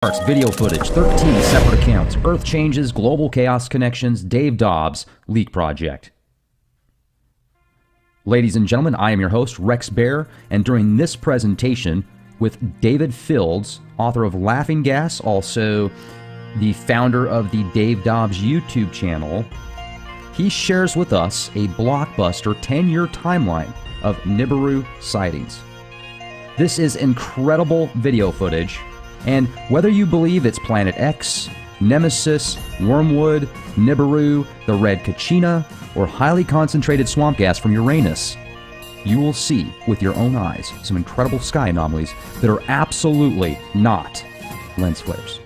Charts, video footage, 13 separate accounts, Earth changes, global chaos connections, Dave Dobbs, leak project. Ladies and gentlemen, I am your host, Rex Bear, and during this presentation with David Fields, author of Laughing Gas, also the founder of the Dave Dobbs YouTube channel, he shares with us a blockbuster 10-year timeline of Nibiru sightings. This is incredible video footage, and whether you believe it's Planet X, Nemesis, Wormwood, Nibiru, the Red Kachina, or highly concentrated swamp gas from Uranus, you will see with your own eyes some incredible sky anomalies that are absolutely not lens flares.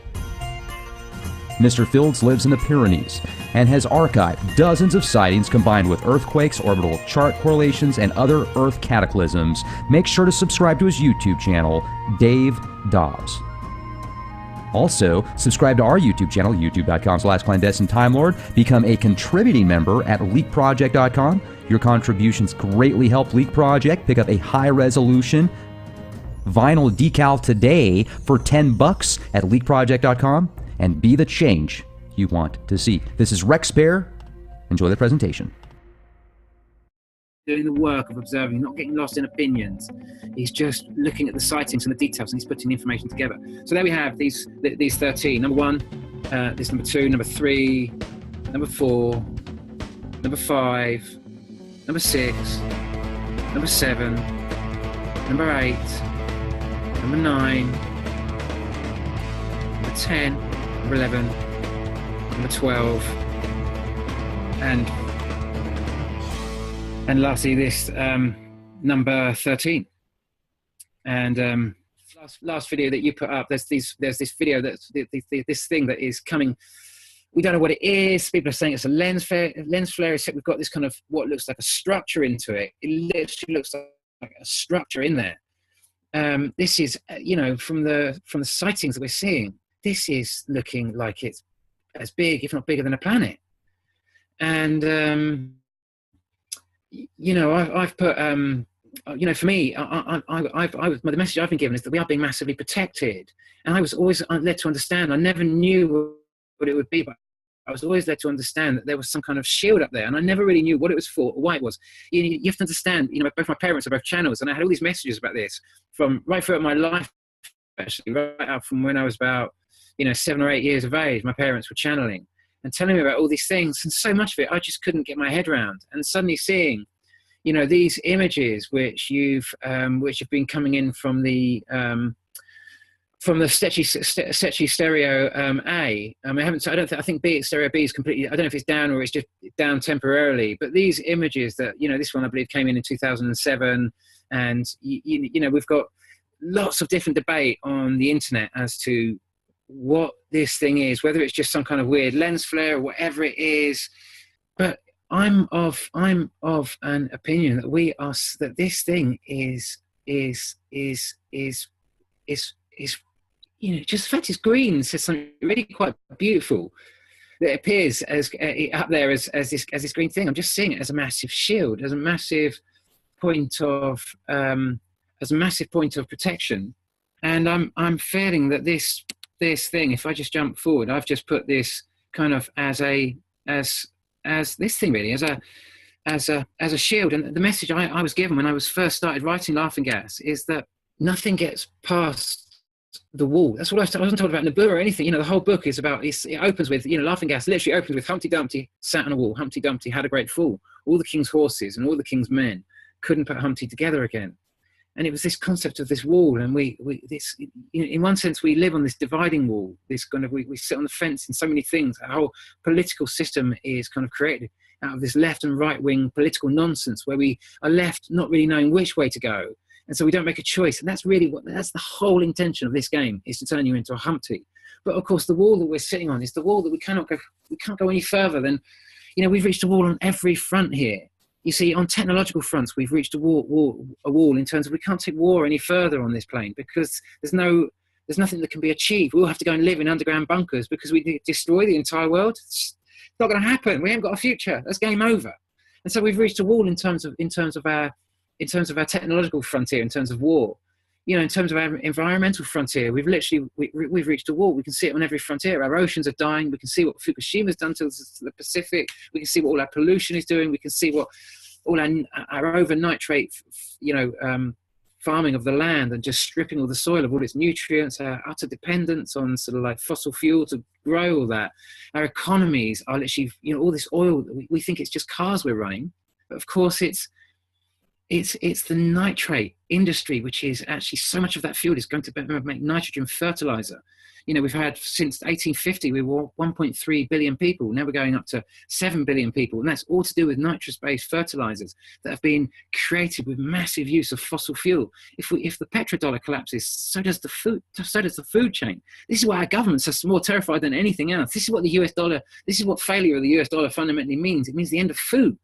Mr. Fields lives in the Pyrenees and has archived dozens of sightings combined with earthquakes, orbital chart correlations, and other Earth cataclysms. Make sure to subscribe to his YouTube channel, Dave Dobbs. Also, subscribe to our YouTube channel, youtube.com/clandestineTimeLord. Become a contributing member at leakproject.com. Your contributions greatly help Leak Project. Pick up a high-resolution vinyl decal today for $10 at leakproject.com and be the change you want to see. This is Rex Bear. Enjoy the presentation. Doing the work of observing, not getting lost in opinions. He's just looking at the sightings and the details, and he's putting the information together. So there we have these 13. Number 1, this number 2, number 3, number 4, number 5, number 6, number 7, number 8, number 9, number 10, number 11, number 12, and lastly this number 13. And last video that you put up, there's this video that's this thing that is coming. We don't know what it is. People are saying it's a lens flare, except we've got this kind of what looks like a structure into it. It literally looks like a structure in there. This is from the sightings that we're seeing, this is looking like it's as big, if not bigger, than a planet. And I've put, for me, the message I've been given is that we are being massively protected. And I was always led to understand, I never knew what it would be, but I was always led to understand that there was some kind of shield up there. And I never really knew what it was for or why it was. You have to understand, both my parents are both channels, and I had all these messages about this from right throughout my life, actually, right up from when I was about, 7 or 8 years of age. My parents were channeling and telling me about all these things, and so much of it I just couldn't get my head around. And suddenly seeing, these images which have been coming in from the Stetchy stereo A. I think B, stereo B is completely, I don't know if it's down or it's just down temporarily, but these images that, this one I believe came in 2007, and we've got lots of different debate on the internet as to what this thing is, whether it's just some kind of weird lens flare or whatever it is. But I'm of an opinion that this thing is just the fact it's green says something really quite beautiful. That it appears as up there as this green thing. I'm just seeing it as a massive shield, as a massive point of protection. And I'm feeling that this thing, if I just jump forward, I've just put this kind of as this thing really, as a shield. And the message I was given when I was first started writing Laughing Gas is that nothing gets past the wall. That's what I wasn't told about Nibiru or anything. The whole book is about, it opens with, Laughing Gas literally opens with Humpty Dumpty sat on a wall. Humpty Dumpty had a great fall. All the king's horses and all the king's men couldn't put Humpty together again. And it was this concept of this wall, and this, in one sense, we live on this dividing wall. This kind of, we sit on the fence in so many things. Our whole political system is kind of created out of this left and right wing political nonsense, where we are left not really knowing which way to go, and so we don't make a choice. And that's really that's the whole intention of this game, is to turn you into a Humpty. But of course, the wall that we're sitting on is the wall that we can't go any further than, we've reached a wall on every front here. You see, on technological fronts, we've reached a wall in terms of we can't take war any further on this plane, because there's nothing that can be achieved. We all have to go and live in underground bunkers because we destroy the entire world. It's not going to happen. We haven't got a future. That's game over. And so we've reached a wall in terms of our technological frontier, in terms of war. in terms of our environmental frontier, we've reached a wall. We can see it on every frontier. Our oceans are dying. We can see what Fukushima's done to the Pacific. We can see what all our pollution is doing. We can see what all our over nitrate, farming of the land and just stripping all the soil of all its nutrients, our utter dependence on sort of like fossil fuel to grow all that. Our economies are literally, all this oil, we think it's just cars we're running, but of course it's the nitrate industry, which is actually so much of that fuel is going to make nitrogen fertilizer. We've had since 1850, we were 1.3 billion people. Now we're going up to 7 billion people. And that's all to do with nitrous-based fertilizers that have been created with massive use of fossil fuel. If the petrodollar collapses, so does the food chain. This is why our governments are more terrified than anything else. This is what failure of the US dollar fundamentally means. It means the end of food.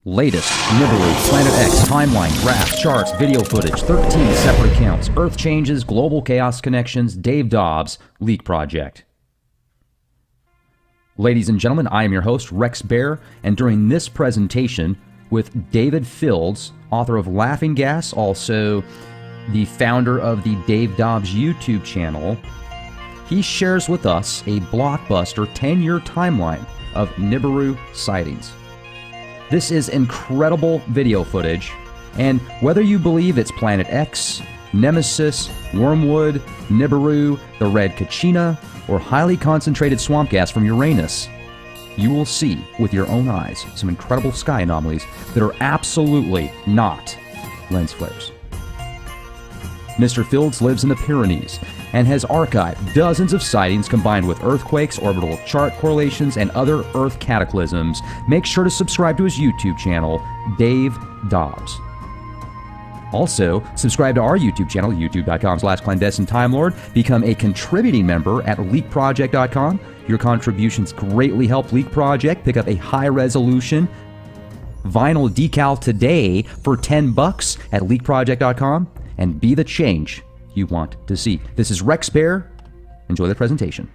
Latest, Nibiru, Planet X, timeline, graph, charts, video footage, 13 separate accounts, Earth changes, global chaos connections, Dave Dobbs, leak project. Ladies and gentlemen, I am your host, Rex Bear, and during this presentation with David Fields, author of Laughing Gas, also the founder of the Dave Dobbs YouTube channel, he shares with us a blockbuster 10-year timeline of Nibiru sightings. This is incredible video footage, and whether you believe it's Planet X, Nemesis, Wormwood, Nibiru, the Red Kachina, or highly concentrated swamp gas from Uranus, you will see with your own eyes some incredible sky anomalies that are absolutely not lens flares. Mr. Fields lives in the Pyrenees and has archived dozens of sightings combined with earthquakes, orbital chart correlations, and other Earth cataclysms. Make sure to subscribe to his YouTube channel, Dave Dobbs. Also, subscribe to our YouTube channel, youtube.com/clandestineTimeLord. Become a contributing member at leakproject.com. Your contributions greatly help Leak Project pick up a high-resolution vinyl decal today for $10 at leakproject.com and be the change you want to see. This is Rex Bear. Enjoy the presentation.